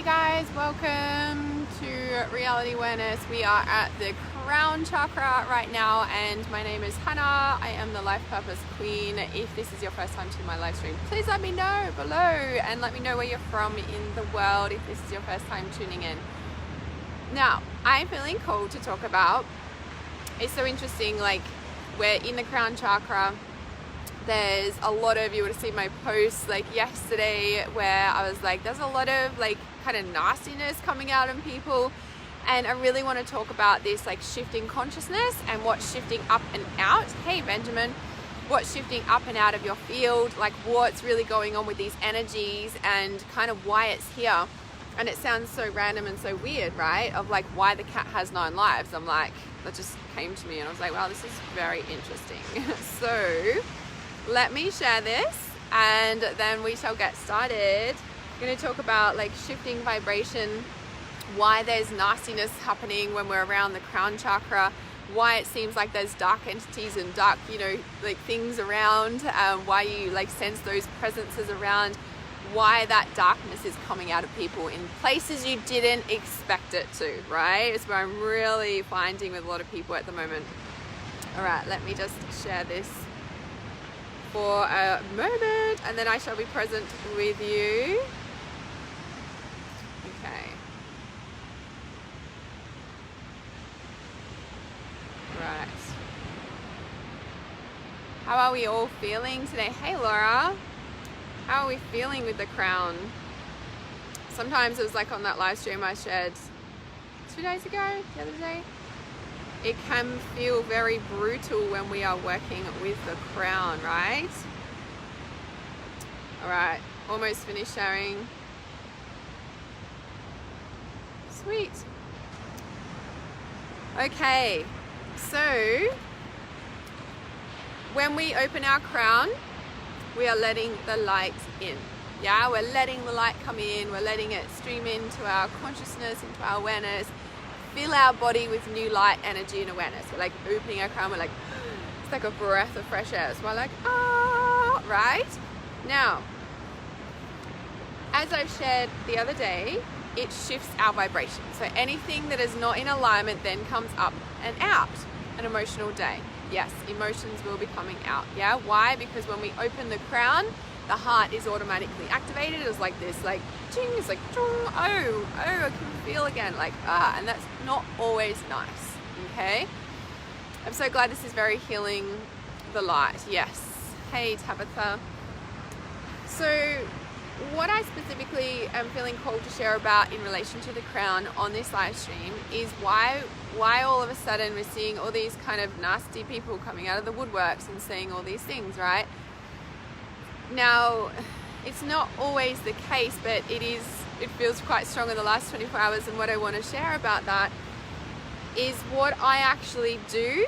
guys, welcome to Reality Awareness. We are at the crown chakra right now and my name is Hannah. I am the Life Purpose Queen. If this is your first time to my live stream, please let me know below and let me know where you're from in the world if this is your first time tuning in. Now, I'm feeling called to talk about, it's so interesting, like we're in the crown chakra. There's a lot of, you would have seen my post like yesterday where I was like, there's a lot of like kind of nastiness coming out in people. And I really want to talk about this like shifting consciousness and what's shifting up and out. Hey, Benjamin, what's shifting up and out of your field, like what's really going on with these energies and kind of why it's here. And it sounds so random and so weird, right? Of like why the cat has 9 lives. I'm like, that just came to me and I was like, wow, this is very interesting. So let me share this and then we shall get started. I'm going to talk about like shifting vibration, why there's nastiness happening when we're around the crown chakra, why it seems like there's dark entities and dark, like things around, why you like sense those presences around, why that darkness is coming out of people in places you didn't expect it to, right? It's what I'm really finding with a lot of people at the moment. All right, let me just share this for a moment and then I shall be present with you. Okay. Right. How are we all feeling today? Hey Laura, how are we feeling with the crown? Sometimes it was like on that live stream I shared 2 days ago, the other day. It can feel very brutal when we are working with the crown, right? All right, almost finished sharing. Sweet. Okay, so when we open our crown, we are letting the light in. Yeah, we're letting the light come in, we're letting it stream into our consciousness, into our awareness, fill our body with new light, energy, and awareness. We're like opening our crown, we're like, it's like a breath of fresh air. So we're like, right? Now, as I've shared the other day, it shifts our vibration. So anything that is not in alignment then comes up and out. An emotional day. Yes, emotions will be coming out. Yeah, why? Because when we open the crown, the heart is automatically activated. It's like this, like, ching, it's like, oh, I can feel again, like, and that's not always nice, okay? I'm so glad this is very healing, the light, yes. Hey, Tabitha. So, what I specifically am feeling called to share about in relation to the crown on this live stream is why all of a sudden we're seeing all these kind of nasty people coming out of the woodworks and saying all these things, right? Now, it's not always the case, but it feels quite strong in the last 24 hours, and what I want to share about that is what I actually do.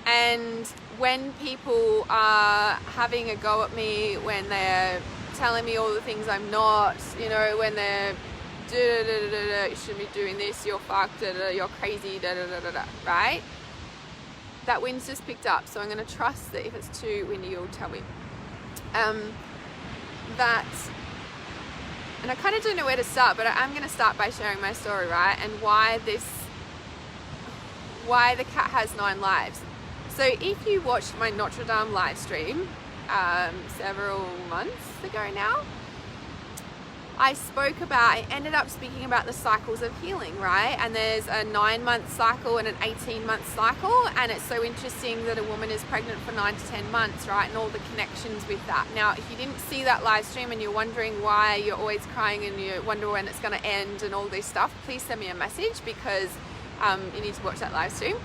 And when people are having a go at me, when they're telling me all the things I'm not, when they're you shouldn't be doing this, you're fucked, you're crazy, right? That wind's just picked up, so I'm going to trust that if it's too windy, you'll tell me. And I kind of don't know where to start, but I'm going to start by sharing my story, right? And why the cat has 9 lives. So if you watched my Notre Dame live stream several months ago now, I ended up speaking about the cycles of healing, right? And there's a 9-month cycle and an 18-month cycle. And it's so interesting that a woman is pregnant for 9 to 10 months, right? And all the connections with that. Now, if you didn't see that live stream and you're wondering why you're always crying and you wonder when it's going to end and all this stuff, please send me a message because you need to watch that live stream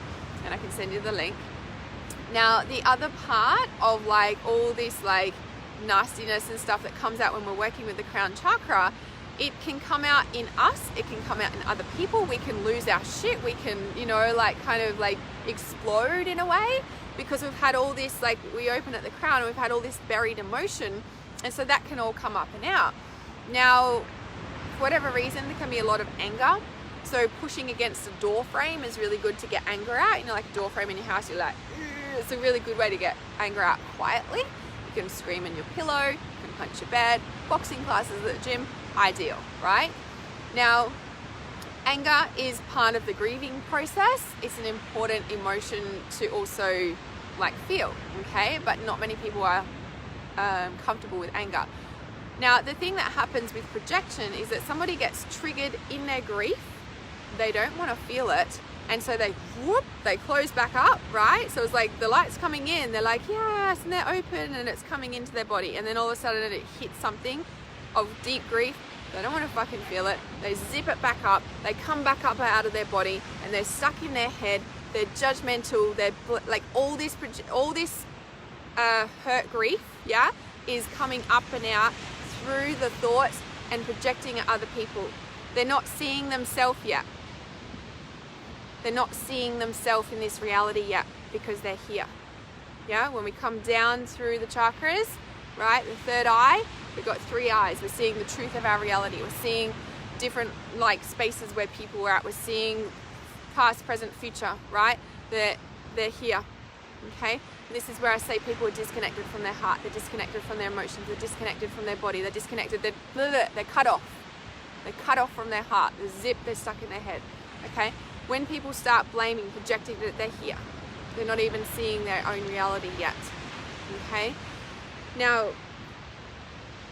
and I can send you the link. Now, the other part of like all this like nastiness and stuff that comes out when we're working with the crown chakra, it can come out in us, it can come out in other people, we can lose our shit, we can, like kind of like explode in a way because we've had all this, like we open at the crown and we've had all this buried emotion, and so that can all come up and out. Now, for whatever reason, there can be a lot of anger. So pushing against a door frame is really good to get anger out. Like a door frame in your house, you're like, it's a really good way to get anger out quietly. You can scream in your pillow, you can punch your bed, boxing classes at the gym, ideal, right? Now, anger is part of the grieving process. It's an important emotion to also like feel, okay? But not many people are comfortable with anger. Now, the thing that happens with projection is that somebody gets triggered in their grief. They don't want to feel it. And so they close back up, right? So it's like the light's coming in, they're like, yes, and they're open and it's coming into their body. And then all of a sudden it hits something of deep grief. They don't want to fucking feel it. They zip it back up. They come back up out of their body and they're stuck in their head. They're judgmental. They're like all this hurt grief, yeah, is coming up and out through the thoughts and projecting at other people. They're not seeing themselves yet. They're not seeing themselves in this reality yet because they're here. Yeah, when we come down through the chakras, right, the third eye, we've got 3 eyes. We're seeing the truth of our reality. We're seeing different like spaces where people are at. We're seeing past, present, future, right? They're here, okay? And this is where I say people are disconnected from their heart. They're disconnected from their emotions. They're disconnected from their body. They're disconnected. They're cut off. They're cut off from their heart. They're stuck in their head, okay? When people start blaming, projecting that they're here, they're not even seeing their own reality yet, okay? Now,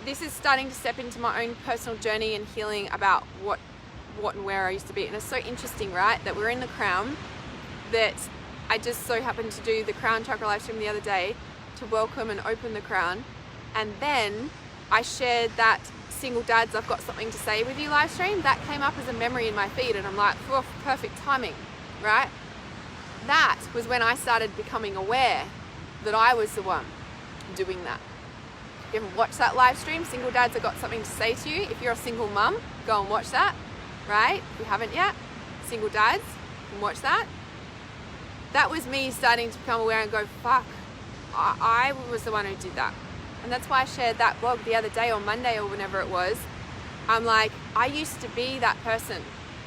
this is starting to step into my own personal journey and healing about what and where I used to be. And it's so interesting, right, that we're in the crown, that I just so happened to do the crown chakra live stream the other day to welcome and open the crown. And then I shared that single dads, I've got something to say with you live stream. That came up as a memory in my feed and I'm like, oh, perfect timing, right? That was when I started becoming aware that I was the one doing that. You ever watch that live stream? Single dads, I've got something to say to you. If you're a single mum, go and watch that, right? If you haven't yet, single dads, you can watch that. That was me starting to become aware and go, fuck, I was the one who did that. And that's why I shared that blog the other day or Monday or whenever it was. I'm like, I used to be that person.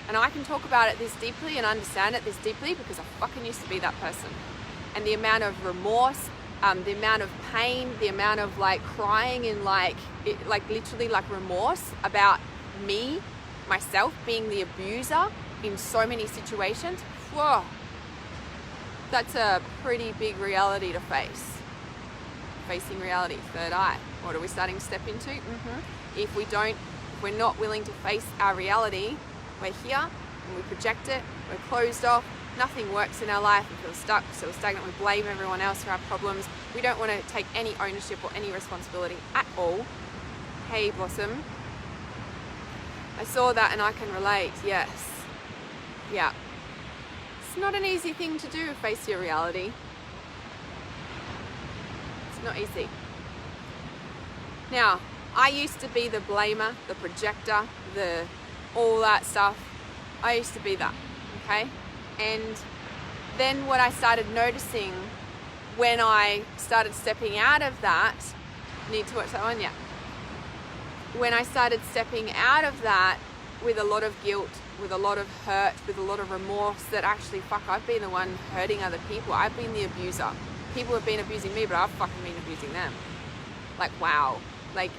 And I can talk about it this deeply and understand it this deeply because I fucking used to be that person. And the amount of remorse, the amount of pain, the amount of like crying and like literally like remorse about me, myself being the abuser in so many situations. Whoa, that's a pretty big reality to face. Facing reality, third eye. What are we starting to step into? If we're not willing to face our reality, we're here and we project it, we're closed off, nothing works in our life, we feel stuck, so we're stagnant, we blame everyone else for our problems, we don't want to take any ownership or any responsibility at all. Hey Blossom, I saw that and I can relate, yes. Yeah. It's not an easy thing to do, face your reality. It's not easy. Now, I used to be the blamer, the projector, all that stuff. I used to be that, okay? And then what I started noticing when I started stepping out of that, need to watch that one, yeah. When I started stepping out of that with a lot of guilt, with a lot of hurt, with a lot of remorse that actually, fuck, I've been the one hurting other people. I've been the abuser. People have been abusing me, but I've fucking been abusing them. Like, wow, like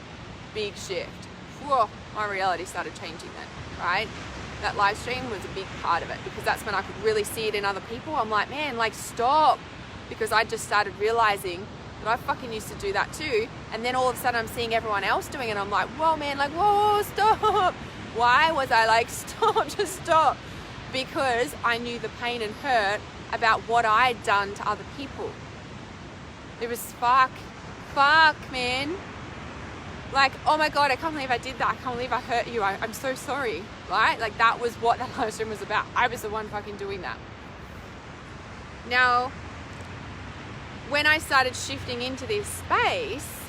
big shift. Whoa, my reality started changing then, right? That live stream was a big part of it because that's when I could really see it in other people. I'm like, man, like stop. Because I just started realizing that I fucking used to do that too. And then all of a sudden I'm seeing everyone else doing it. I'm like, whoa, man, like, whoa, stop. Why was I like, stop, just stop? Because I knew the pain and hurt about what I'd done to other people. It was fuck, man. Like, oh my God, I can't believe I did that. I can't believe I hurt you. I'm so sorry, right? Like that was what that live stream was about. I was the one fucking doing that. Now, when I started shifting into this space,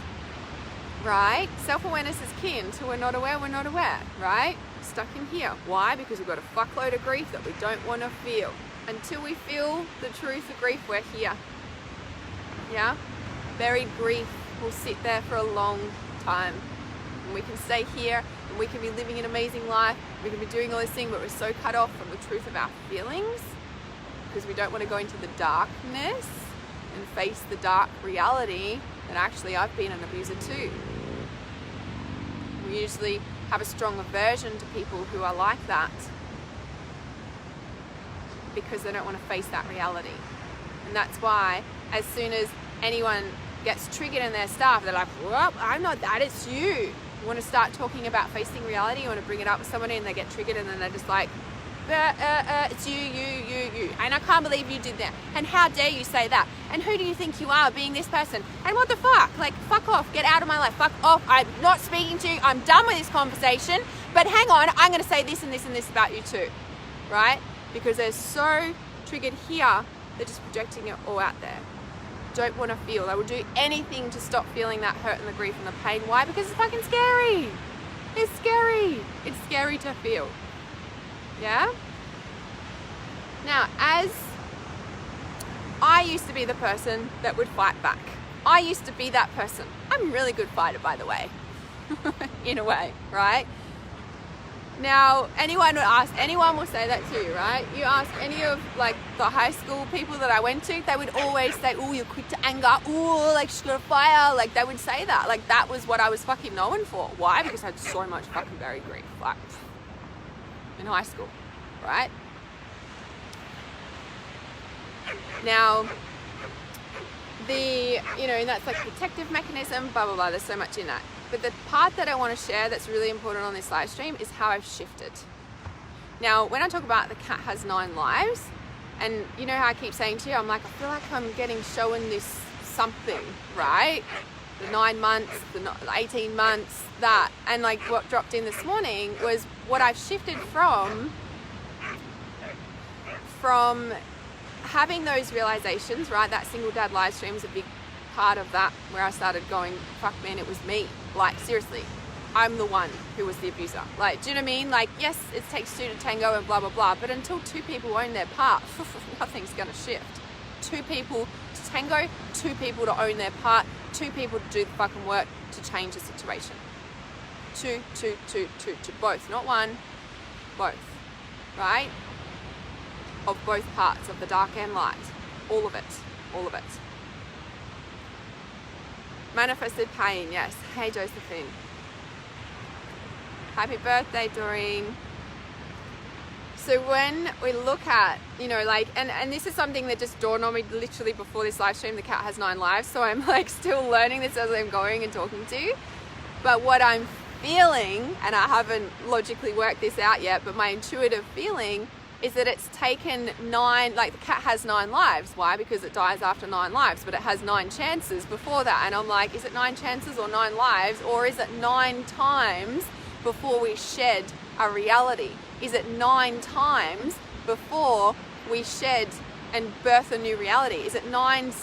right? Self-awareness is key. Until we're not aware, right? Stuck in here. Why? Because we've got a fuckload of grief that we don't want to feel. Until we feel the truth of grief, we're here. Yeah? Buried grief will sit there for a long time. And we can stay here and we can be living an amazing life. We can be doing all this thing, but we're so cut off from the truth of our feelings because we don't want to go into the darkness and face the dark reality that actually I've been an abuser too. We usually have a strong aversion to people who are like that because they don't want to face that reality. And that's why as soon as anyone gets triggered in their stuff, they're like, well, I'm not that, it's you. You want to start talking about facing reality, you want to bring it up with somebody and they get triggered and then they're just like, it's you. And I can't believe you did that. And how dare you say that? And who do you think you are being this person? And what the fuck? Like, fuck off. Get out of my life. Fuck off. I'm not speaking to you. I'm done with this conversation. But hang on, I'm going to say this and this and this about you too. Right? Because they're so triggered here, they're just projecting it all out there. Don't want to feel. They will do anything to stop feeling that hurt and the grief and the pain. Why? Because it's fucking scary. It's scary. It's scary to feel. Yeah? Now, as I used to be the person that would fight back. I used to be that person. I'm a really good fighter, by the way. In a way, right? Now, anyone will say that to you, right? You ask any of like the high school people that I went to, they would always say, oh, you're quick to anger. Oh, like she's got a fire. Like they would say that. Like that was what I was fucking known for. Why? Because I had so much fucking buried grief. Like in high school, right? Now, and that's like protective mechanism, blah, blah, blah. There's so much in that. But the part that I want to share that's really important on this live stream is how I've shifted. Now, when I talk about the cat has 9 lives, and you know how I keep saying to you, I'm like, I feel like I'm getting shown this something, right? The 9 months, the 18 months, that. And like what dropped in this morning was what I've shifted from having those realizations, right? That single dad live stream is a big part of that, where I started going, fuck man, it was me. Like seriously, I'm the one who was the abuser. Like, do you know what I mean? Like, yes, it takes 2 to tango and blah, blah, blah. But until 2 people own their part, nothing's going to shift. 2 people to tango, 2 people to own their part, 2 people to do the fucking work to change the situation. 2, both, not one, both, right? Of both parts, of the dark and light. All of it. Manifested pain, yes. Hey, Josephine. Happy birthday, Doreen. So when we look at, and this is something that just dawned on me literally before this live stream, the cat has 9 lives, so I'm like still learning this as I'm going and talking to you. But what I'm feeling, and I haven't logically worked this out yet, but my intuitive feeling is that it's taken 9, like the cat has 9 lives. Why? Because it dies after 9 lives, but it has 9 chances before that. And I'm like, is it 9 chances or 9 lives? Or is it 9 times before we shed a reality? Is it 9 times before we shed and birth a new reality? Is it 9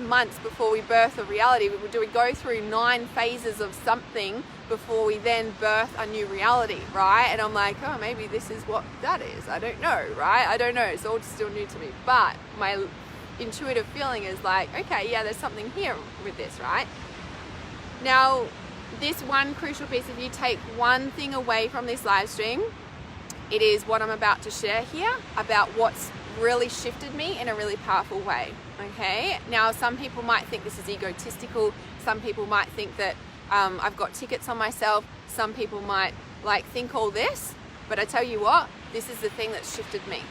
months before we birth a reality? Do we go through 9 phases of something before we then birth a new reality, right? And I'm like, oh, maybe this is what that is. I don't know, right? I don't know. It's all still new to me. But my intuitive feeling is like, okay, yeah, there's something here with this, right? Now, this one crucial piece, if you take one thing away from this live stream, it is what I'm about to share here about what's really shifted me in a really powerful way, okay? Now, some people might think this is egotistical. Some people might think that I've got tickets on myself. Some people might think all this, but I tell you what, this is the thing that shifted me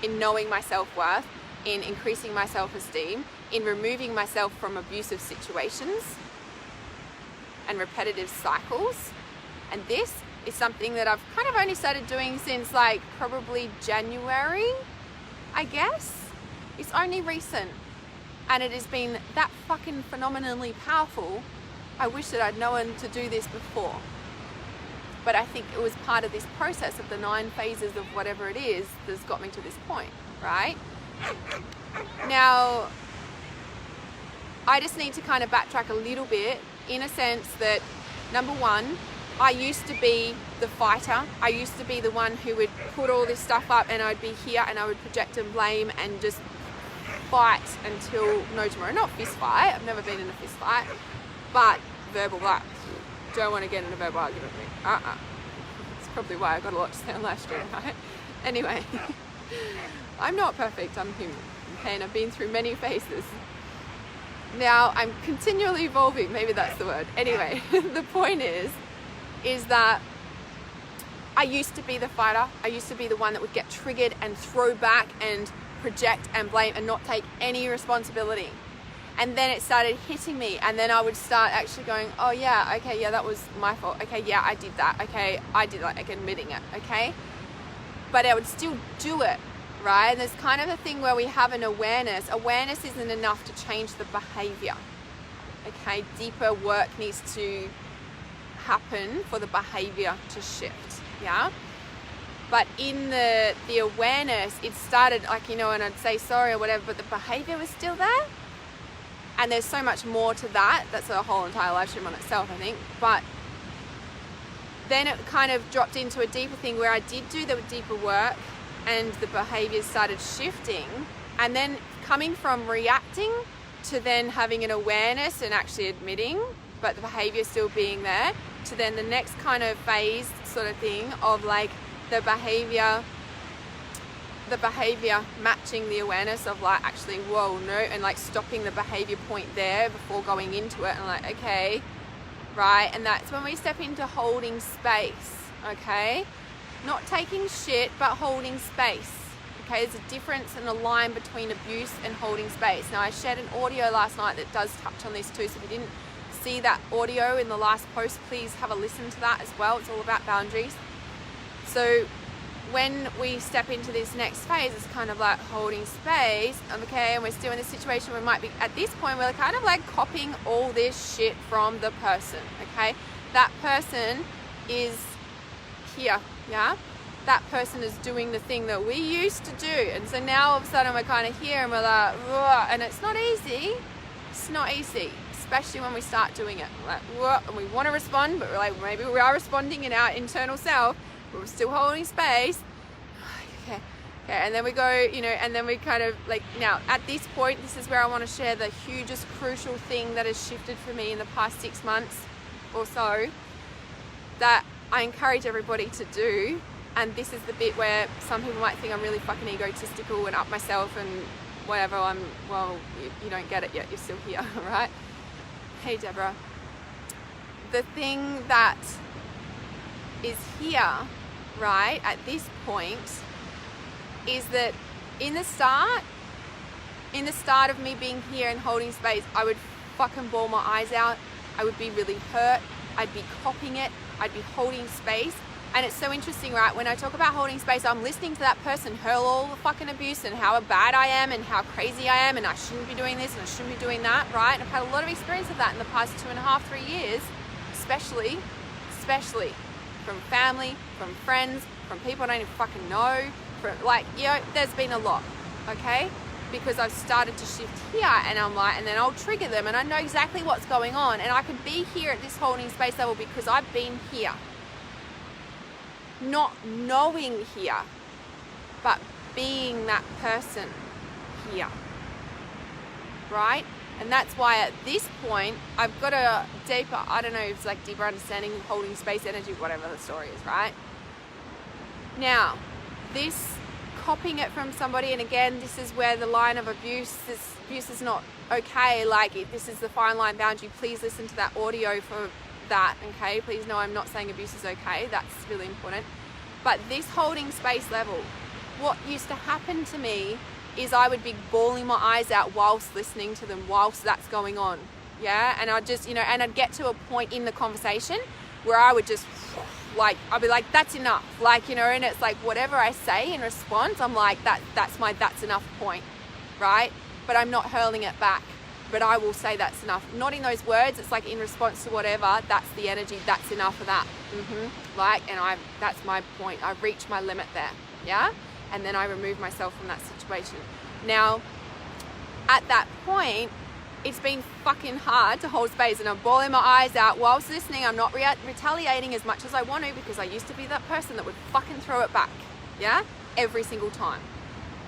in knowing my self-worth, in increasing my self-esteem, in removing myself from abusive situations and repetitive cycles. And this is something that I've kind of only started doing since probably January, I guess. It's only recent. And it has been that fucking phenomenally powerful. I wish that I'd known to do this before. But I think it was part of this process of the 9 phases of whatever it is that's got me to this point, right? Now, I just need to kind of backtrack a little bit in a sense that, number one, I used to be the fighter. I used to be the one who would put all this stuff up and I'd be here and I would project and blame and just fight until no tomorrow. Not fist fight, I've never been in a fist fight, but verbal black. Don't want to get in a verbal argument with me. It's probably why I got a lot to say on last year, right? Anyway, I'm not perfect, I'm human, okay, and I've been through many phases. Now I'm continually evolving, maybe that's the word. Anyway, the point is is that I used to be the fighter. I used to be the one that would get triggered and throw back and project and blame and not take any responsibility. And then it started hitting me, and then I would start actually going, oh yeah, okay, yeah, that was my fault. Okay, yeah, I did that. Okay, I did that, like admitting it, okay? But I would still do it, right? And there's kind of a thing where we have an awareness. Awareness isn't enough to change the behavior, okay? Deeper work needs to happen for the behavior to shift, yeah? But in the awareness, it started like, you know, and I'd say sorry or whatever, but the behavior was still there. And there's so much more to that. That's a whole entire live stream on itself, I think. But then it kind of dropped into a deeper thing where I did do the deeper work and the behaviors started shifting. And then coming from reacting to then having an awareness and actually admitting, but the behavior still being there, to then the next kind of phase sort of thing of like the behavior matching the awareness of like actually, whoa, no, and like stopping the behavior point there before going into it and like, okay, right? And that's when we step into holding space, okay? Not taking shit, but holding space, okay? There's a difference and a line between abuse and holding space. Now, I shared an audio last night that does touch on this too, so if you didn't see that audio in the last post, please have a listen to that as well. It's all about boundaries. So when we step into this next phase, it's kind of like holding space, okay, and we're still in a situation where we might be, at this point, we're kind of like copying all this shit from the person, okay? That person is here, yeah? That person is doing the thing that we used to do, and so now all of a sudden we're kind of here and we're like, whoa, and it's not easy. It's not easy, especially when we start doing it. We're like, whoa, and we want to respond, but we're like, maybe we are responding in our internal self, we're still holding space. Okay, and then we go, you know, and then we kind of like, now at this point, this is where I want to share the hugest crucial thing that has shifted for me in the past 6 months or so that I encourage everybody to do. And this is the bit where some people might think I'm really fucking egotistical and up myself and whatever. Well, you don't get it yet, you're still here, right? Hey, Deborah. The thing that is here, right, at this point, is that in the start of me being here and holding space, I would fucking bawl my eyes out. I would be really hurt. I'd be copying it. I'd be holding space. And it's so interesting, right? When I talk about holding space, I'm listening to that person hurl all the fucking abuse and how bad I am and how crazy I am and I shouldn't be doing this and I shouldn't be doing that, right? And I've had a lot of experience of that in the past 2.5, 3 years, especially from family, from friends, from people I don't even fucking know, from like, you know, there's been a lot, okay? Because I've started to shift here and I'm like, and then I'll trigger them and I know exactly what's going on and I can be here at this holding space level because I've been here. Not knowing here, but being that person here, right? And that's why at this point, I've got a deeper, I don't know if it's like deeper understanding of holding space, energy, whatever the story is, right? Now, this copying it from somebody, and again, this is where the line of abuse is not okay. Like, this is the fine line boundary. Please listen to that audio for that, okay? Please know I'm not saying abuse is okay. That's really important. But this holding space level, what used to happen to me is I would be bawling my eyes out whilst listening to them, whilst that's going on, yeah? And I'd just, you know, and I'd get to a point in the conversation where I would just, like, I'd be like, that's enough, like, you know, and it's like whatever I say in response, I'm like, that's my that's enough point, right? But I'm not hurling it back, but I will say that's enough. Not in those words, it's like in response to whatever, that's the energy, that's enough of that. Like, and that's my point. I've reached my limit there, yeah? And then I remove myself from that situation. Now, at that point, it's been fucking hard to hold space and I'm bawling my eyes out whilst listening. I'm not retaliating as much as I want to because I used to be that person that would fucking throw it back, yeah? Every single time,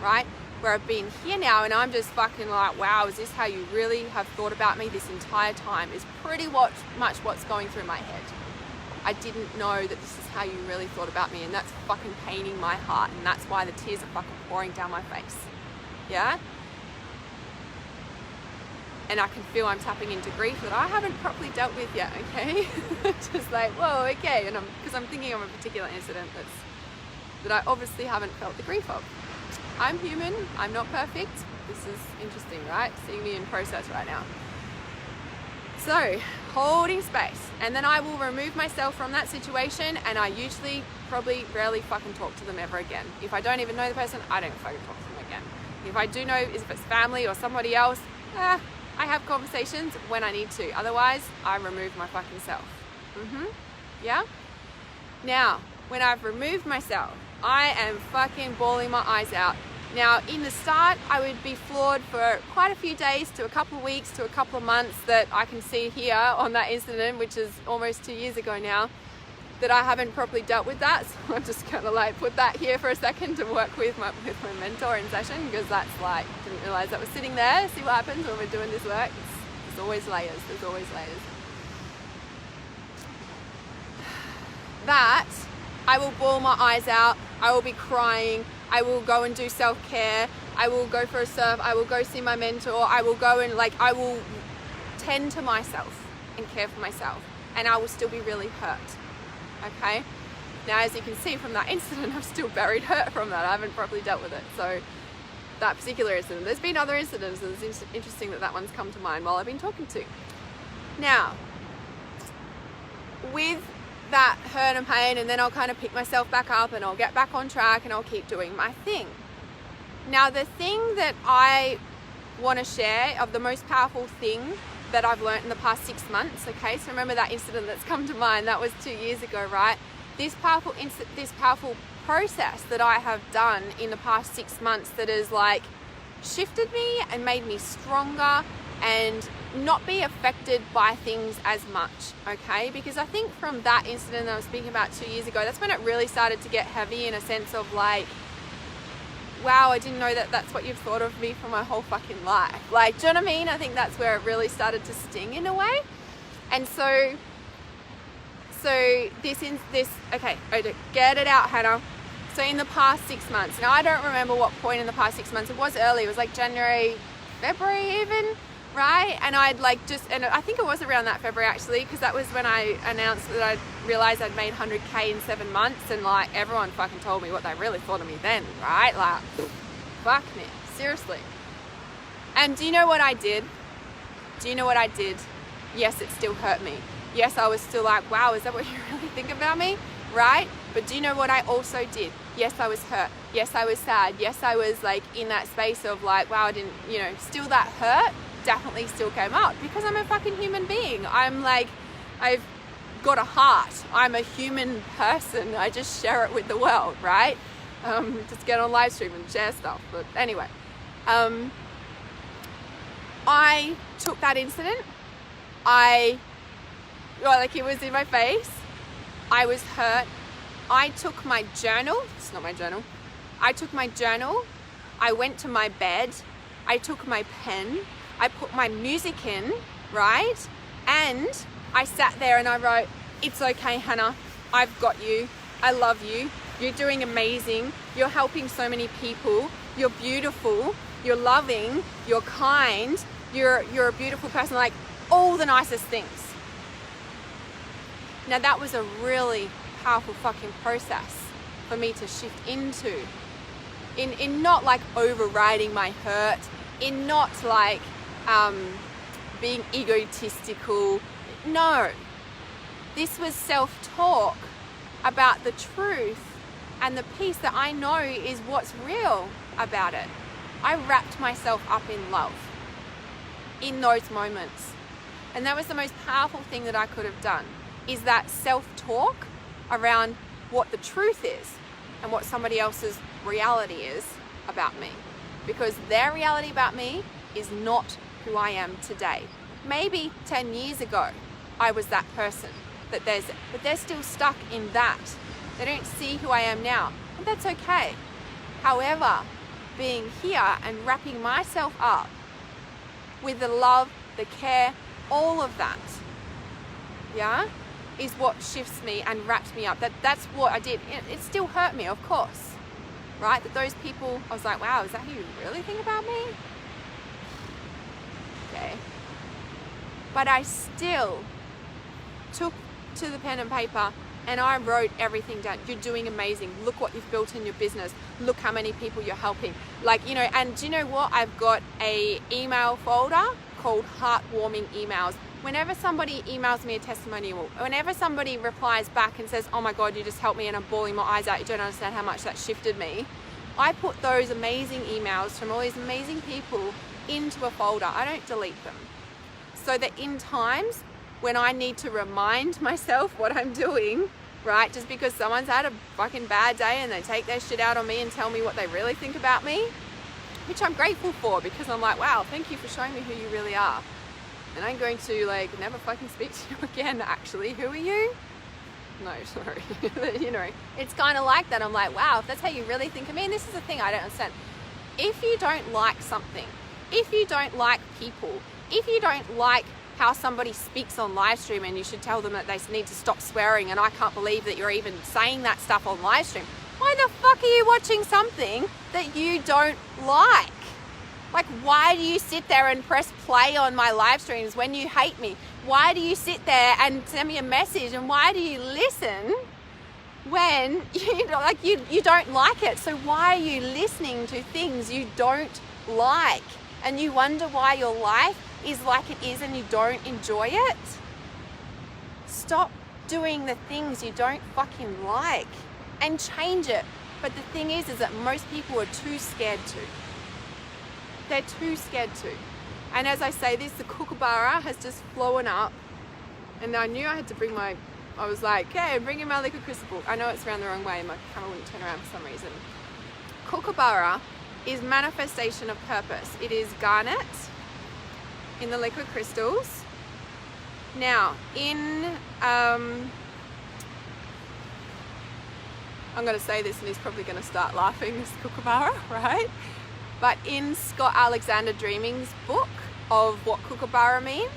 right? Where I've been here now and I'm just fucking like, wow, is this how you really have thought about me this entire time? Is pretty much what's going through my head. I didn't know that this is how you really thought about me and that's fucking paining my heart and that's why the tears are fucking pouring down my face, yeah? and I can feel I'm tapping into grief that I haven't properly dealt with yet, okay? Just like, whoa, okay, and because I'm thinking of a particular incident that I obviously haven't felt the grief of. I'm human, I'm not perfect. This is interesting, right? Seeing me in process right now. So, holding space, and then I will remove myself from that situation, and I usually probably rarely fucking talk to them ever again. If I don't even know the person, I don't fucking talk to them again. If I do know, if it's family or somebody else, I have conversations when I need to. Otherwise, I remove my fucking self. Yeah? Now, when I've removed myself, I am fucking bawling my eyes out. Now, in the start, I would be floored for quite a few days to a couple of weeks to a couple of months that I can see here on that incident, which is almost 2 years ago now, that I haven't properly dealt with that. So I'm just gonna like put that here for a second to work with my mentor in session, because that's like, didn't realize that was sitting there. See what happens when we're doing this work. There's always layers, there's always layers. That, I will bawl my eyes out, I will be crying, I will go and do self-care, I will go for a surf, I will go see my mentor, I will go and I will tend to myself and care for myself, and I will still be really hurt, okay? Now, as you can see from that incident, I'm still buried hurt from that. I haven't properly dealt with it. So that particular incident, there's been other incidents, and it's interesting that that one's come to mind while I've been talking to. Now, with that hurt and pain, and then I'll kind of pick myself back up and I'll get back on track and I'll keep doing my thing. Now, the thing that I want to share of the most powerful thing that I've learned in the past 6 months, okay, so remember that incident that's come to mind, that was 2 years ago, right? This powerful process that I have done in the past 6 months that has like shifted me and made me stronger and not be affected by things as much, okay? Because I think from that incident that I was speaking about 2 years ago, that's when it really started to get heavy, in a sense of like, wow, I didn't know that that's what you've thought of me for my whole fucking life. Like, do you know what I mean? I think that's where it really started to sting in a way. And so okay, get it out, Hannah. So in the past 6 months, now I don't remember what point in the past 6 months, it was early, it was like January, February even, right? And I'd like and I think it was around that February actually, because that was when I announced that I realized I'd made 100K in 7 months, and like everyone fucking told me what they really thought of me then, right? Like, fuck me, seriously. And do you know what I did? Yes, it still hurt me. Yes, I was still like, wow, is that what you really think about me? Right? But do you know what I also did? Yes, I was hurt. Yes, I was sad. Yes, I was like in that space of like, wow, I didn't, still that hurt definitely still came up, because I'm a fucking human being. I'm like, I've got a heart. I'm a human person. I just share it with the world, right? Just get on live stream and share stuff. But anyway, I took that incident. It was in my face. I was hurt. I took my journal. It's not my journal. I took my journal. I went to my bed. I took my pen. I put my music in, right? And I sat there and I wrote, "It's okay, Hannah. I've got you. I love you. You're doing amazing. You're helping so many people. You're beautiful. You're loving. You're kind. You're a beautiful person." Like, all the nicest things. Now, that was a really powerful fucking process for me to shift into. In not like overriding my hurt, in not like being egotistical. No. This was self-talk about the truth and the piece that I know is what's real about it. I wrapped myself up in love in those moments. And that was the most powerful thing that I could have done, is that self-talk around what the truth is and what somebody else's reality is about me. Because their reality about me is not who I am today. Maybe 10 years ago, I was that person, but they're still stuck in that. They don't see who I am now, and that's okay. However, being here and wrapping myself up with the love, the care, all of that, yeah, is what shifts me and wraps me up. That's what I did. It still hurt me, of course, right? That those people, I was like, wow, is that who you really think about me? Okay, but I still took to the pen and paper and I wrote everything down. You're doing amazing. Look what you've built in your business. Look how many people you're helping. Like, you know, and do you know what? I've got a email folder called heartwarming emails. Whenever somebody emails me a testimonial, whenever somebody replies back and says, oh my God, you just helped me and I'm bawling my eyes out, you don't understand how much that shifted me, I put those amazing emails from all these amazing people into a folder. I don't delete them. So that in times when I need to remind myself what I'm doing, right, just because someone's had a fucking bad day and they take their shit out on me and tell me what they really think about me, which I'm grateful for, because I'm like, wow, thank you for showing me who you really are. And I'm going to like never fucking speak to you again, actually. Who are you? No, sorry. You know, it's kind of like that. I'm like, wow, if that's how you really think of me. And this is the thing I don't understand. If you don't like something, if you don't like people, if you don't like how somebody speaks on live stream and you should tell them that they need to stop swearing and I can't believe that you're even saying that stuff on live stream, why the fuck are you watching something that you don't like? Like, why do you sit there and press play on my live streams when you hate me? Why do you sit there and send me a message? And why do you listen when you don't like it? So why are you listening to things you don't like? And you wonder why your life is like it is and you don't enjoy it? Stop doing the things you don't fucking like and change it. But the thing is that most people are too scared to. They're too scared to. And as I say this, the Kookaburra has just flown up, and I knew I had to bring I was like, okay, I'm bringing my liquid crystal book. I know it's around the wrong way, my camera wouldn't turn around for some reason. Kookaburra is manifestation of purpose. It is garnet in the liquid crystals. Now, I'm going to say this and he's probably going to start laughing, this Kookaburra, right? But in Scott Alexander Dreaming's book of what Kookaburra means,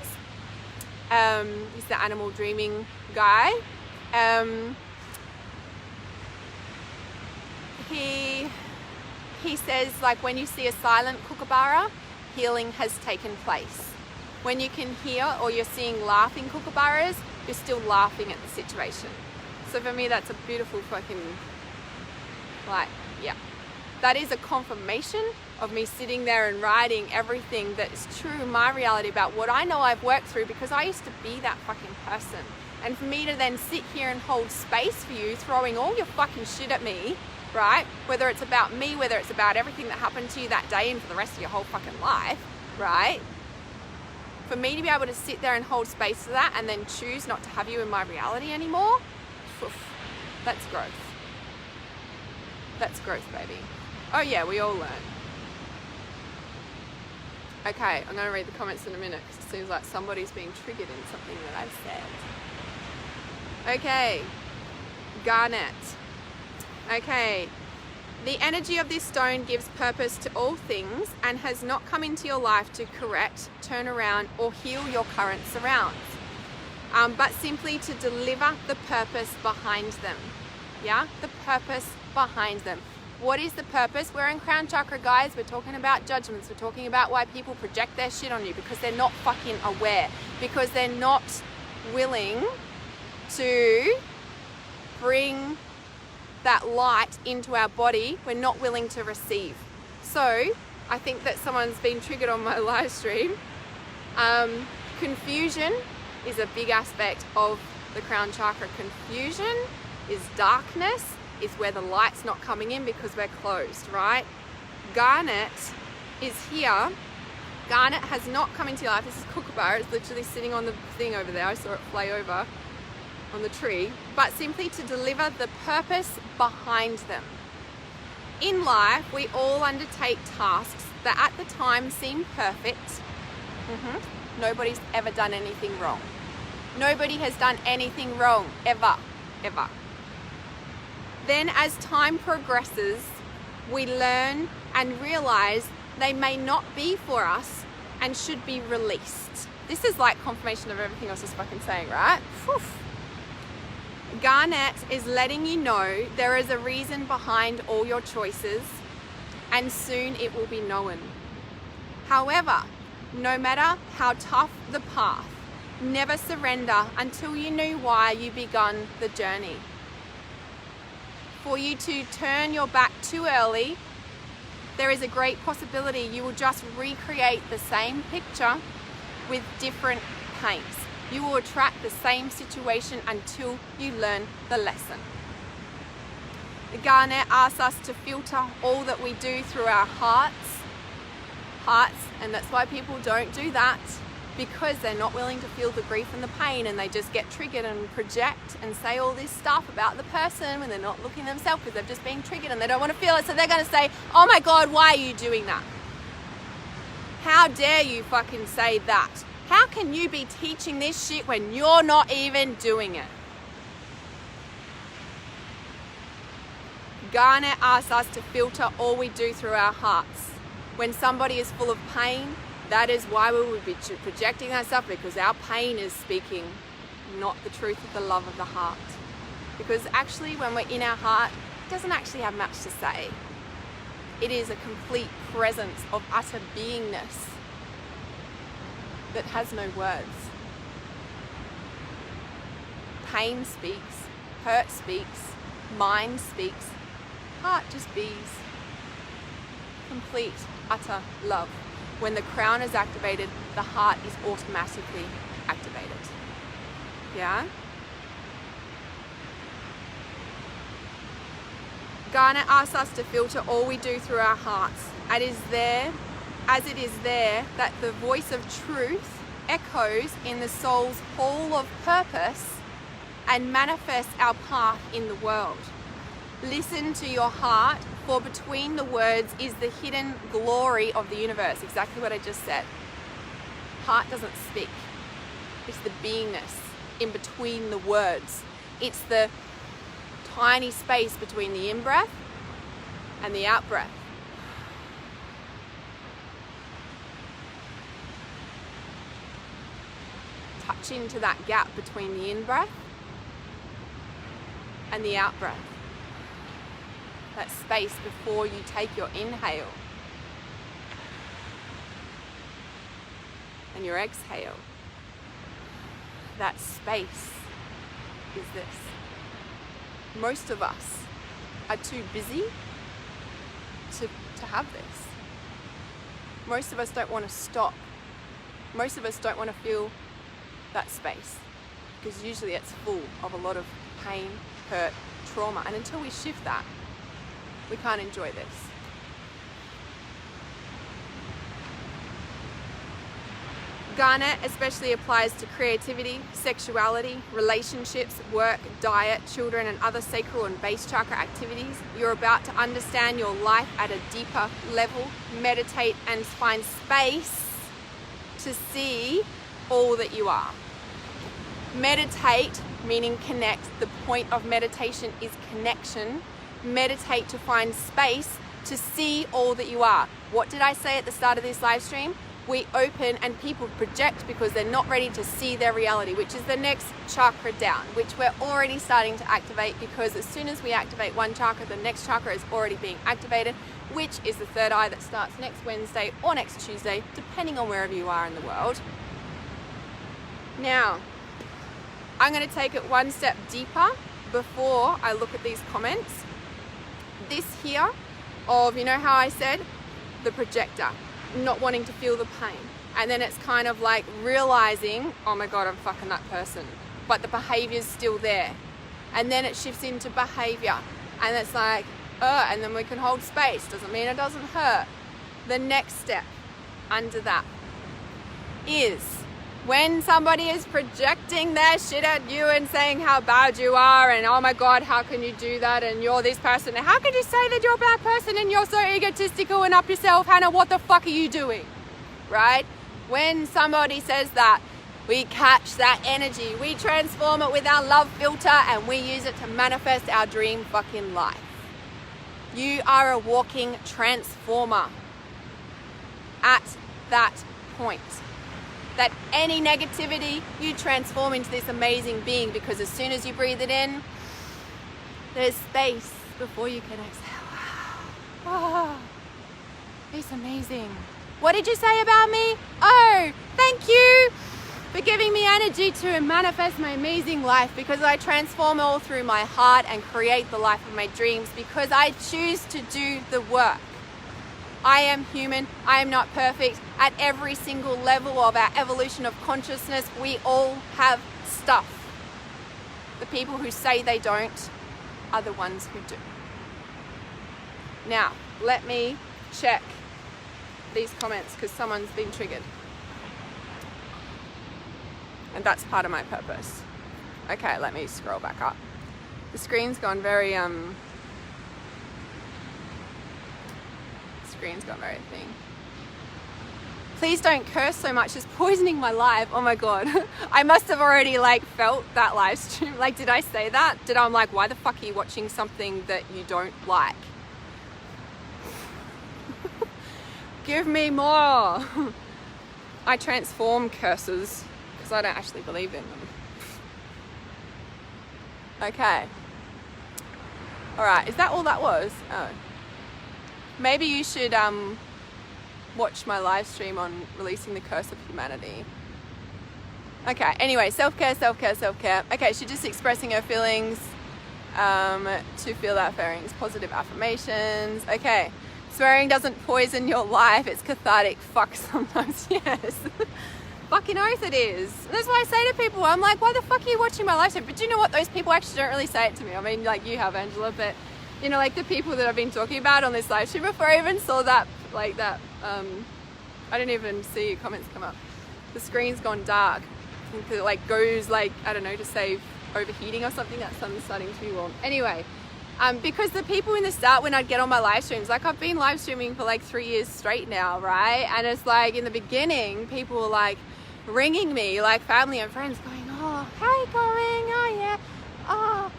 he's the animal dreaming guy. He says, like, when you see a silent Kookaburra, healing has taken place. When you can hear or you're seeing laughing Kookaburras, you're still laughing at the situation. So for me, that's a beautiful fucking, like, yeah. That is a confirmation of me sitting there and writing everything that's true in my reality about what I know I've worked through, because I used to be that fucking person. And for me to then sit here and hold space for you, throwing all your fucking shit at me, right? Whether it's about me, whether it's about everything that happened to you that day and for the rest of your whole fucking life, right? For me to be able to sit there and hold space for that and then choose not to have you in my reality anymore, that's growth. That's growth, baby. Oh yeah, we all learn. Okay, I'm going to read the comments in a minute because it seems like somebody's being triggered in something that I've said. Okay, garnet. Okay, the energy of this stone gives purpose to all things and has not come into your life to correct, turn around, or heal your current surrounds, but simply to deliver the purpose behind them. Yeah, the purpose behind them. What is the purpose? We're in crown chakra, guys. We're talking about judgments. We're talking about why people project their shit on you, because they're not fucking aware, because they're not willing to bring that light into our body. We're not willing to receive. So I think that someone's been triggered on my live stream. Confusion is a big aspect of the crown chakra. Confusion is darkness, is where the light's not coming in because we're closed, right? Garnet is here. Garnet has not come into your life. This is Kookaburra. It's literally sitting on the thing over there. I saw it fly over on the tree. But simply to deliver the purpose behind them. In life, we all undertake tasks that at the time seem perfect. Nobody's ever done anything wrong. Nobody has done anything wrong, ever, ever. Then as time progresses, we learn and realize they may not be for us and should be released. This is like confirmation of everything I was just fucking saying, right? Whew. Garnet is letting you know there is a reason behind all your choices, and soon it will be known. However, no matter how tough the path, Never surrender until you know why you begun the journey. For you to turn your back too early, there is a great possibility you will just recreate the same picture with different paints. You will attract the same situation until you learn the lesson. Garnet asks us to filter all that we do through our hearts, and that's why people don't do that, because they're not willing to feel the grief and the pain, and they just get triggered and project and say all this stuff about the person when they're not looking at themselves because they've just been triggered and they don't want to feel it, so they're going to say, oh my God, why are you doing that? How dare you fucking say that? How can you be teaching this shit when you're not even doing it? Garnet asks us to filter all we do through our hearts. When somebody is full of pain, that is why we would be projecting that stuff, because our pain is speaking, not the truth of the love of the heart. Because actually when we're in our heart, it doesn't actually have much to say. It is a complete presence of utter beingness that has no words. Pain speaks, hurt speaks, mind speaks, heart just bees. Complete, utter love. When the crown is activated, the heart is automatically activated. Yeah? Garnet asks us to filter all we do through our hearts. As it is there that the voice of truth echoes in the soul's hall of purpose and manifests our path in the world. Listen to your heart, for between the words is the hidden glory of the universe. Exactly what I just said. Heart doesn't speak. It's the beingness in between the words. It's the tiny space between the in-breath and the out-breath. Touch into that gap between the in-breath and the out-breath. That space before you take your inhale and your exhale. That space is this. Most of us are too busy to have this. Most of us don't want to stop. Most of us don't want to feel that space, because usually it's full of a lot of pain, hurt, trauma, and until we shift that, we can't enjoy this. Garnet especially applies to creativity, sexuality, relationships, work, diet, children, and other sacral and base chakra activities. You're about to understand your life at a deeper level. Meditate and find space to see all that you are. Meditate, meaning connect. The point of meditation is connection. Meditate to find space to see all that you are. What did I say at the start of this live stream? We open and people project because they're not ready to see their reality, which is the next chakra down, which we're already starting to activate, because as soon as we activate one chakra, the next chakra is already being activated, which is the third eye that starts next Wednesday or next Tuesday, depending on wherever you are in the world. Now, I'm going to take it one step deeper before I look at these comments. This here of, you know how I said, the projector, not wanting to feel the pain. And then it's kind of like realizing, oh my God, I'm fucking that person. But the behavior's still there. And then it shifts into behavior. And it's like, and then we can hold space. Doesn't mean it doesn't hurt. The next step under that is when somebody is projecting their shit at you and saying how bad you are and oh my God, how can you do that, and you're this person, and how can you say that you're a bad person and you're so egotistical and up yourself, Hannah, what the fuck are you doing? Right? When somebody says that, we catch that energy, we transform it with our love filter, and we use it to manifest our dream fucking life. You are a walking transformer at that point. That any negativity, you transform into this amazing being, because as soon as you breathe it in, there's space before you can exhale. Oh, it's amazing. What did you say about me? Oh, thank you. for giving me energy to manifest my amazing life, because I transform all through my heart and create the life of my dreams, because I choose to do the work. I am human. I am not perfect. At every single level of our evolution of consciousness, we all have stuff. The people who say they don't are the ones who do. Now, let me check these comments because someone's been triggered. And that's part of my purpose. Okay, let me scroll back up. The screen's gone very thing. Please don't curse so much, it's poisoning my life. Oh my god. I must have already felt that live stream. Did I say that? I'm like, why the fuck are you watching something that you don't like? Give me more. I transform curses because I don't actually believe in them. Okay. Alright, is that all that was? Oh. Maybe you should watch my live stream on releasing the curse of humanity. Okay, anyway, self-care. Okay, she's just expressing her feelings to feel that feelings. Positive affirmations. Okay, swearing doesn't poison your life, it's cathartic. Fuck sometimes, yes. Fucking oath it is. That's why I say to people, I'm like, why the fuck are you watching my live stream? But do you know what? Those people actually don't really say it to me. I mean, you have, Angela, but you know, the people that I've been talking about on this live stream, before I even saw that, I didn't even see your comments come up. The screen's gone dark. It goes I don't know, to save overheating or something. That sun's starting to be warm. Anyway, because the people in the start, when I'd get on my live streams, I've been live streaming for 3 years straight now, right? And it's in the beginning, people were ringing me, family and friends, going, oh, how are you going? Oh yeah, oh,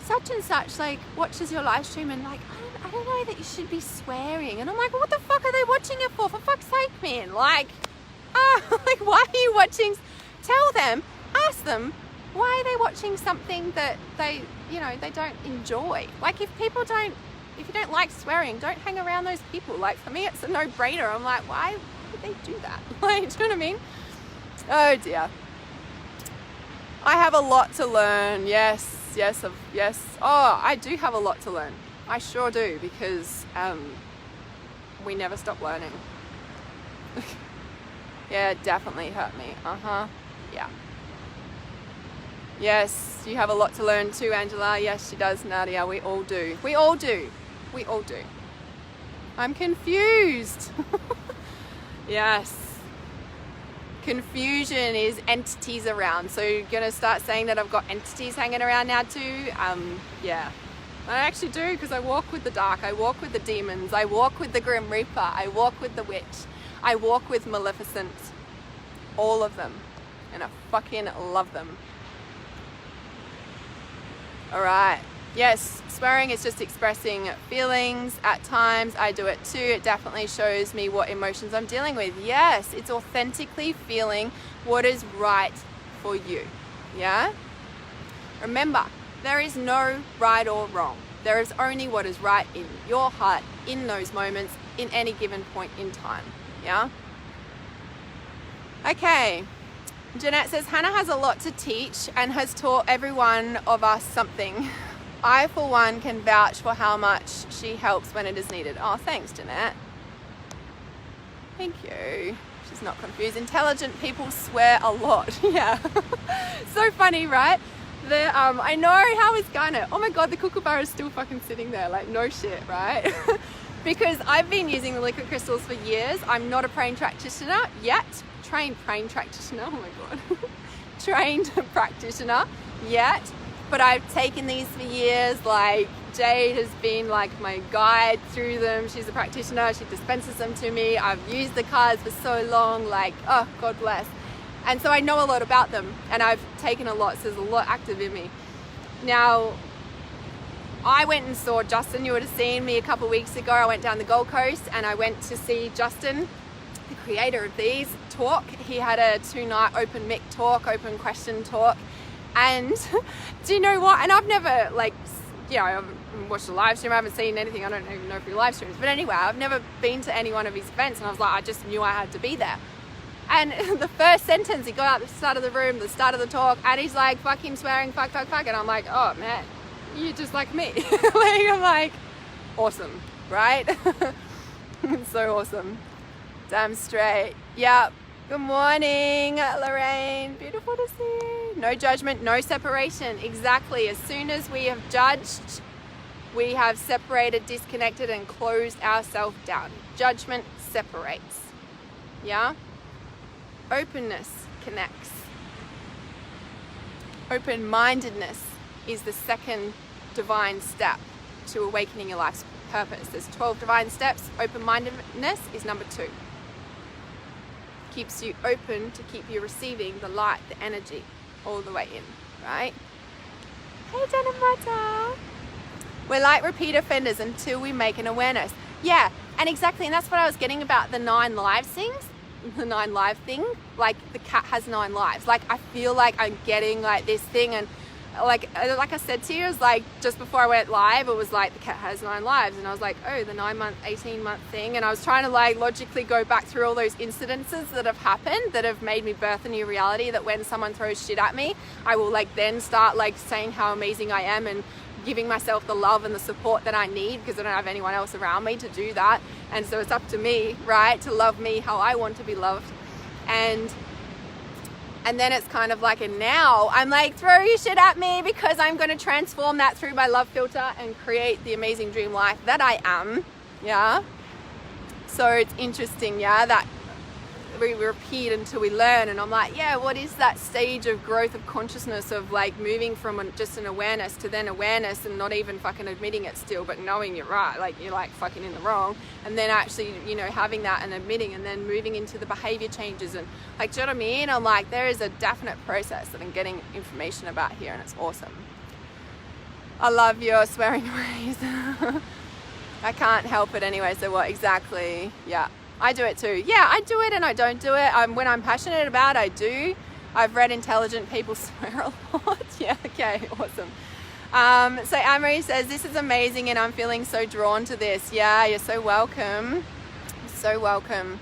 such and such watches your live stream, and I don't know that you should be swearing. And I'm like, well, what the fuck are they watching it for fuck's sake, man? Why are you watching? Tell them, ask them, why are they watching something that they don't enjoy? If you don't like swearing, don't hang around those people. For me, it's a no-brainer. I'm like, why would they do that? Do you know what I mean? Oh dear. I have a lot to learn. Yes. Oh, I do have a lot to learn. I sure do, because we never stop learning. Yeah, it definitely hurt me. Yeah. Yes, you have a lot to learn too, Angela. Yes, she does, Nadia. We all do. I'm confused. Yes. Confusion is entities around. So you're going to start saying that I've got entities hanging around now too? Yeah. I actually do, because I walk with the dark. I walk with the demons. I walk with the Grim Reaper. I walk with the witch. I walk with Maleficent. All of them. And I fucking love them. Alright. Yes, swearing is just expressing feelings. At times I do it too. It definitely shows me what emotions I'm dealing with. Yes, it's authentically feeling what is right for you. Yeah? Remember, there is no right or wrong. There is only what is right in your heart in those moments in any given point in time. Yeah? Okay. Jeanette says, Hannah has a lot to teach and has taught every one of us something. I, for one, can vouch for how much she helps when it is needed. Oh, thanks, Jeanette. Thank you. She's not confused. Intelligent people swear a lot. Yeah. So funny, right? I know, how is Garnet? Oh my god, the kookaburra is still fucking sitting there. No shit, right? Because I've been using the liquid crystals for years. I'm not a trained practitioner yet. Trained practitioner, oh my god. Trained practitioner yet. But I've taken these for years. Jade has been my guide through them. She's a practitioner. She dispenses them to me. I've used the cards for so long. Oh, God bless. And so I know a lot about them, and I've taken a lot, so there's a lot active in me. Now, I went and saw Justin. You would have seen me a couple of weeks ago. I went down the Gold Coast and I went to see Justin, the creator of these, talk. He had a 2-night open mic talk, open question talk. And do you know what? And I've never I haven't watched a live stream. I haven't seen anything. I don't even know if he live streams. But anyway, I've never been to any one of his events. And I was like, I just knew I had to be there. And the first sentence, he got out the start of the room, the start of the talk, and he's like fucking swearing, fuck. And I'm like, oh man, you're just like me. Like, I'm like, awesome, right? It's so awesome. Damn straight. Yep. Good morning, Lorraine. Beautiful to see. No judgment, no separation. Exactly. As soon as we have judged, we have separated, disconnected, and closed ourselves down. Judgment separates. Yeah? Openness connects. Open-mindedness is the second divine step to awakening your life's purpose. There's 12 divine steps. Open-mindedness is number 2. Keeps you open to keep you receiving the light, the energy, all the way in, right? Hey, Janamata. We're like repeat offenders until we make an awareness. Yeah, and exactly, and that's what I was getting about the 9 lives things. The 9 live thing, like the cat has 9 lives. Like I feel like I'm getting like this thing, and like I said to you, it was like just before I went live, it was like the cat has 9 lives, and I was like, oh, the 9-month, 18-month thing, and I was trying to like logically go back through all those incidences that have happened that have made me birth a new reality, that when someone throws shit at me, I will like then start like saying how amazing I am and giving myself the love and the support that I need, because I don't have anyone else around me to do that. And so it's up to me, right, to love me how I want to be loved. And then it's kind of like, and now I'm like, throw your shit at me, because I'm going to transform that through my love filter and create the amazing dream life that I am. Yeah. So it's interesting, yeah, that we repeat until we learn. And I'm like, yeah, what is that stage of growth of consciousness of like moving from just an awareness to then awareness, and not even fucking admitting it still, but knowing you're right, like you're like fucking in the wrong, and then actually, you know, having that and admitting, and then moving into the behavior changes, and like, do you know what I mean? I'm like, there is a definite process that I'm getting information about here, and it's awesome. I love your swearing ways. I can't help it anyway, so what exactly? Yeah. I do it too. Yeah, I do it and I don't do it. When I'm passionate about it, I do. I've read intelligent people swear a lot. Yeah, okay, awesome. So Anne-Marie says, this is amazing and I'm feeling so drawn to this. Yeah, you're so welcome. So welcome.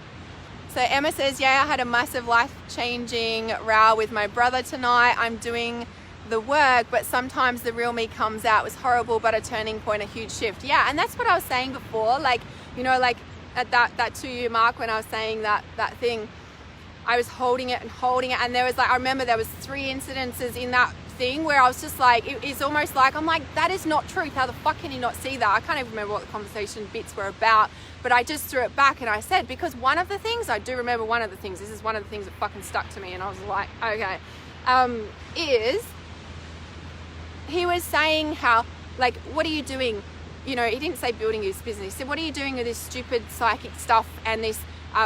So Emma says, yeah, I had a massive life-changing row with my brother tonight. I'm doing the work, but sometimes the real me comes out. It was horrible, but a turning point, a huge shift. Yeah, and that's what I was saying before. Like, you know, like, at that 2-year mark, when I was saying that thing, I was holding it, and there was like, I remember there was 3 incidences in that thing where I was just like, it's almost like, I'm like, that is not truth. How the fuck can you not see that? I can't even remember what the conversation bits were about, but I just threw it back and I said, because one of the things, I do remember one of the things, this is one of the things that fucking stuck to me, and I was like, okay, is he was saying how, like, what are you doing? You know, he didn't say building his business. He said, what are you doing with this stupid psychic stuff and this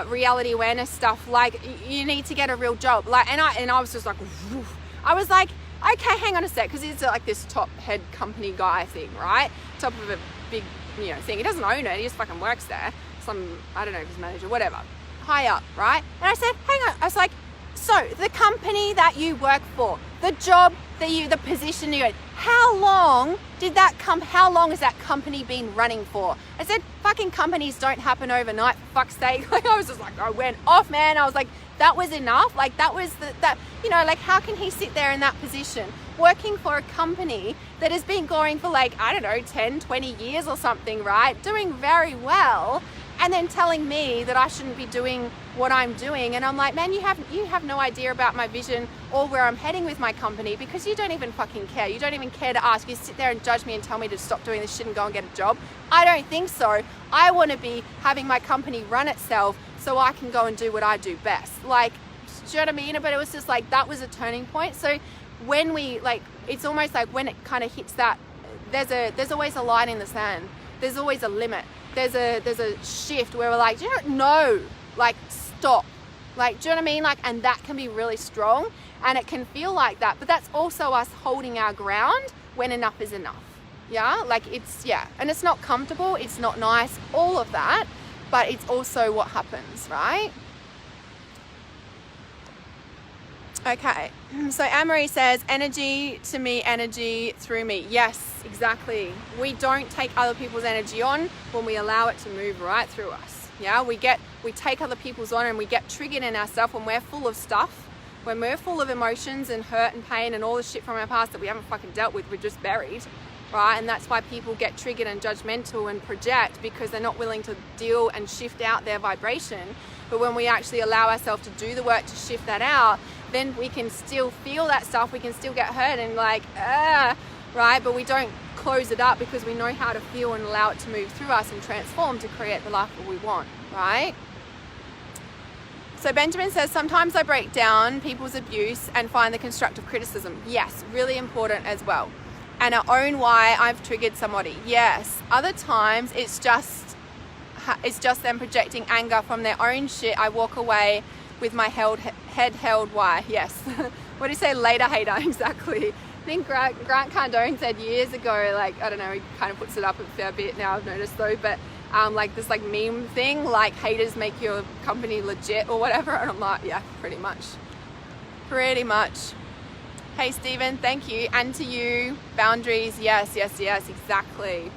reality awareness stuff? Like, you need to get a real job. Like, and I was just like, woof. I was like, okay, hang on a sec, because he's like this top head company guy thing, right? Top of a big, you know, thing. He doesn't own it. He just fucking works there. Some, I don't know if he's manager, whatever. High up, right? And I said, hang on. I was like, so the company that you work for, the job that the position you're in, how long has that company been running for? I said, fucking companies don't happen overnight, for fuck's sake. Like, I was just like, I went off, man. I was like, that was enough. Like, that was that, you know, like, how can he sit there in that position working for a company that has been going for like, I don't know, 10, 20 years or something, right? Doing very well. And then telling me that I shouldn't be doing what I'm doing. And I'm like, man, you have no idea about my vision or where I'm heading with my company, because you don't even fucking care. You don't even care to ask. You sit there and judge me and tell me to stop doing this shit and go and get a job. I don't think so. I want to be having my company run itself so I can go and do what I do best. Like, do you know what I mean? But it was just like, that was a turning point. So when we, like, it's almost like when it kind of hits that, there's always a line in the sand. There's always a limit. There's a shift where we're like, you don't know, like, stop. Like, do you know what I mean? Like, and that can be really strong, and it can feel like that, but that's also us holding our ground when enough is enough. Yeah, like, it's, yeah, and it's not comfortable, it's not nice, all of that, but it's also what happens, right? Okay, so Anne-Marie says, energy to me, energy through me. Yes, exactly. We don't take other people's energy on when we allow it to move right through us. Yeah, we take other people's on, and we get triggered in ourselves when we're full of stuff, when we're full of emotions and hurt and pain and all the shit from our past that we haven't fucking dealt with, we're just buried, right? And that's why people get triggered and judgmental and project, because they're not willing to deal and shift out their vibration. But when we actually allow ourselves to do the work to shift that out, then we can still feel that stuff, we can still get hurt and like, right? But we don't close it up, because we know how to feel and allow it to move through us and transform to create the life that we want, right? So Benjamin says, sometimes I break down people's abuse and find the constructive criticism. Yes, really important as well. And I own why I've triggered somebody. Yes. Other times it's just them projecting anger from their own shit. I walk away with my head held why. Yes. What do you say? Later hater. Exactly. I think Grant Cardone said years ago, like, I don't know, he kind of puts it up a fair bit now, I've noticed though, but like this like meme thing, like haters make your company legit or whatever. And I'm like, yeah, pretty much. Hey Stephen, thank you. And to you, boundaries, yes, exactly.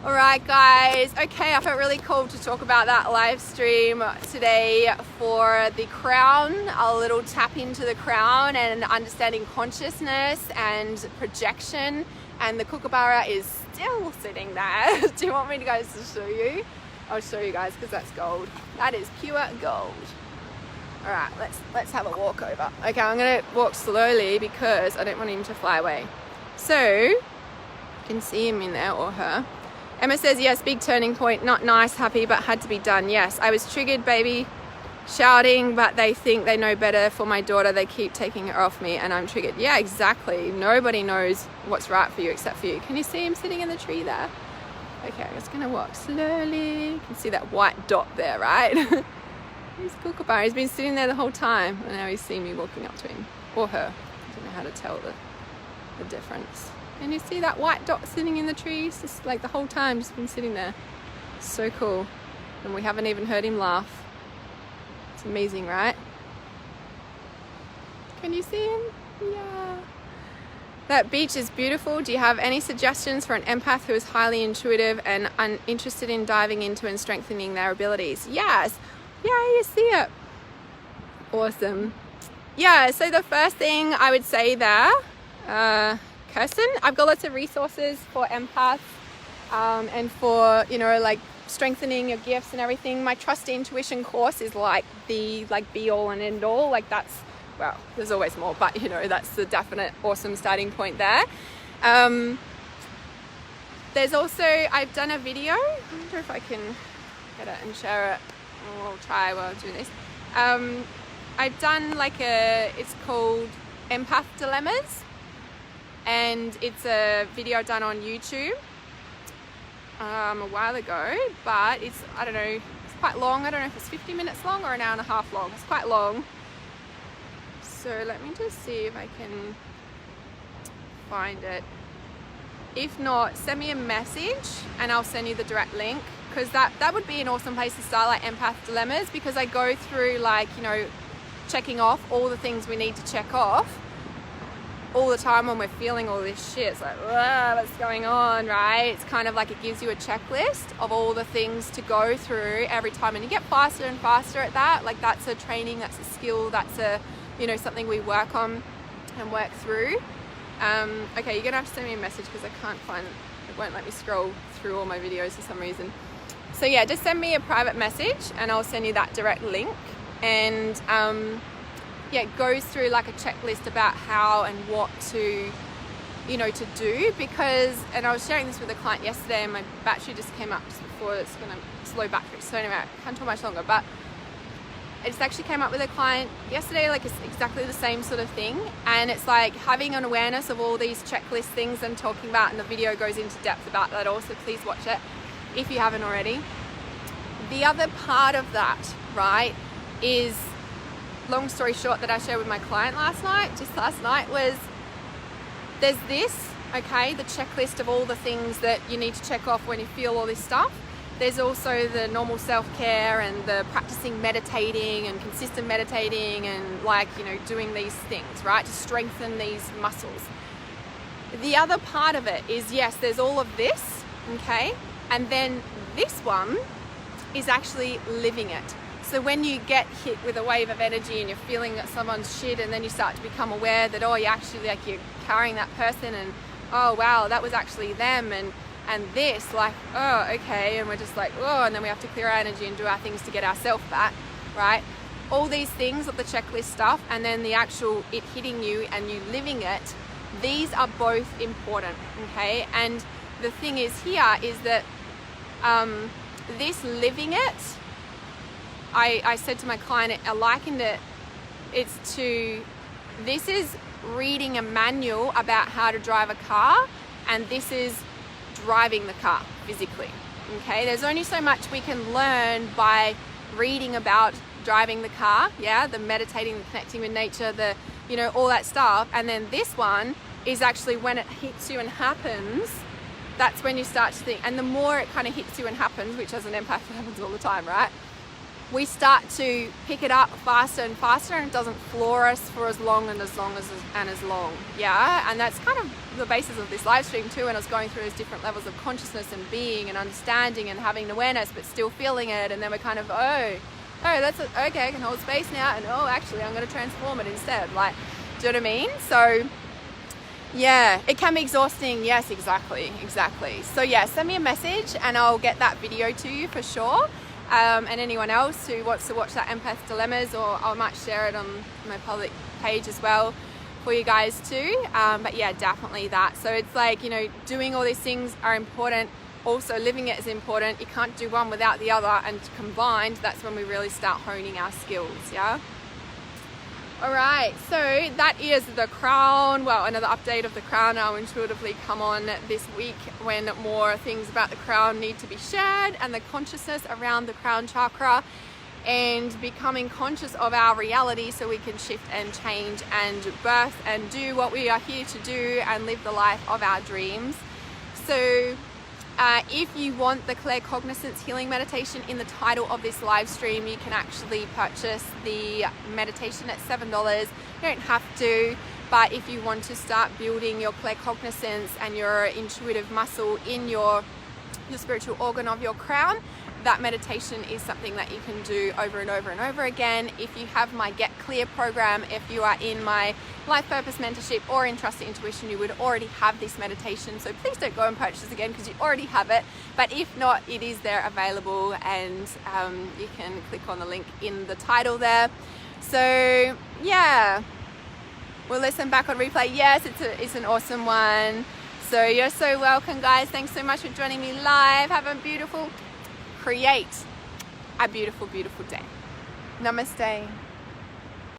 All right, guys. Okay, I felt really cool to talk about that live stream today for the crown, a little tap into the crown and understanding consciousness and projection. And the Kookaburra is still sitting there. Do you want me to guys to show you? I'll show you guys, because that's gold. That is pure gold. All right, let's have a walk over. Okay, I'm gonna walk slowly because I don't want him to fly away. So you can see him in there, or her. Emma says, yes, big turning point, not nice, happy, but had to be done. Yes, I was triggered, baby, shouting, but they think they know better for my daughter. They keep taking her off me and I'm triggered. Yeah, exactly. Nobody knows what's right for you except for you. Can you see him sitting in the tree there? Okay, I'm just gonna walk slowly. You can see that white dot there, right? He's a kookaburra. He's been sitting there the whole time, and now he's seen me walking up to him, or her. I don't know how to tell the difference. And you see that white dot sitting in the trees, just like the whole time, just been sitting there. So cool. And we haven't even heard him laugh. It's amazing, right? Can you see him? Yeah. That beach is beautiful. Do you have any suggestions for an empath who is highly intuitive and interested in diving into and strengthening their abilities? Yes. Yeah, you see it. Awesome. Yeah, so the first thing I would say there, Kirsten, I've got lots of resources for empaths and for, you know, like strengthening your gifts and everything. My Trust Intuition course is like the be all and end all. Like that's, well, there's always more, but you know, that's the definite awesome starting point there. There's also, I've done a video. I wonder if I can get it and share it. We'll try while I do this. I've done like it's called Empath Dilemmas, and it's a video done on YouTube a while ago, but it's, I don't know, it's quite long. I don't know if it's 50 minutes long or an hour and a half long. It's quite long. So let me just see if I can find it. If not, send me a message and I'll send you the direct link, because that would be an awesome place to start, like Empath Dilemmas, because I go through, like, you know, checking off all the things we need to check off all the time when we're feeling all this shit. It's like, what's going on, right? It's kind of like it gives you a checklist of all the things to go through every time, and you get faster and faster at that. Like that's a training, that's a skill, that's a, you know, something we work on and work through. Okay, you're gonna have to send me a message because I can't find it. Won't let me scroll through all my videos for some reason. So yeah, just send me a private message and I'll send you that direct link. And yeah, it goes through like a checklist about how and what to, you know, to do. Because, and I was sharing this with a client yesterday, and my battery just came up just before. It's gonna slow battery, so anyway, I can't talk much longer. But I just actually came up with a client yesterday, like it's exactly the same sort of thing. And it's like having an awareness of all these checklist things I'm talking about, and the video goes into depth about that also. Please watch it if you haven't already. The other part of that, right, is, long story short, that I shared with my client last night, was there's this, okay, the checklist of all the things that you need to check off when you feel all this stuff. There's also the normal self-care and the practicing meditating and consistent meditating and, like, you know, doing these things, right, to strengthen these muscles. The other part of it is, yes, there's all of this, okay, and then this one is actually living it. So when you get hit with a wave of energy and you're feeling that someone's shit, and then you start to become aware that, oh, you actually, like, you're carrying that person, and oh wow, that was actually them, and this, like, oh, okay, and we're just like, oh, and then we have to clear our energy and do our things to get ourselves back, right? All these things of the checklist stuff, and then the actual it hitting you and you living it, these are both important, okay? And the thing is here is that this living it, I said to my client, I likened it, this is reading a manual about how to drive a car, and this is driving the car physically, okay? There's only so much we can learn by reading about driving the car, yeah, the meditating, the connecting with nature, the, you know, all that stuff. And then this one is actually when it hits you and happens, that's when you start to think. And the more it kind of hits you and happens, which as an empath happens all the time, right? We start to pick it up faster and faster, and it doesn't floor us for as long, yeah? And that's kind of the basis of this live stream too, and I was going through those different levels of consciousness and being and understanding and having awareness, but still feeling it. And then we're kind of, okay, I can hold space now, and oh, actually I'm going to transform it instead. Like, do you know what I mean? So yeah, it can be exhausting. Yes, exactly. So yeah, send me a message and I'll get that video to you for sure. And anyone else who wants to watch that Empath Dilemmas, or I might share it on my public page as well for you guys too. But yeah, definitely that. So it's like, you know, doing all these things are important. Also living it is important. You can't do one without the other, and combined, that's when we really start honing our skills, yeah? All right, so that is the crown. Well, another update of the crown. I'll intuitively come on this week when more things about the crown need to be shared, and the consciousness around the crown chakra, and becoming conscious of our reality so we can shift and change and birth and do what we are here to do and live the life of our dreams. So if you want the Claircognizance healing meditation in the title of this live stream, you can actually purchase the meditation at $7. You don't have to, but if you want to start building your claircognizance and your intuitive muscle in your spiritual organ of your crown, that meditation is something that you can do over and over and over again. If you have my Get Clear program, if you are in my Life Purpose Mentorship or in Trust Intuition, you would already have this meditation. So please don't go and purchase it again because you already have it. But if not, it is there available, and you can click on the link in the title there. So yeah, we'll listen back on replay. Yes, it's an awesome one. So you're so welcome, guys. Thanks so much for joining me live. Have a beautiful, create a beautiful, beautiful day. Namaste.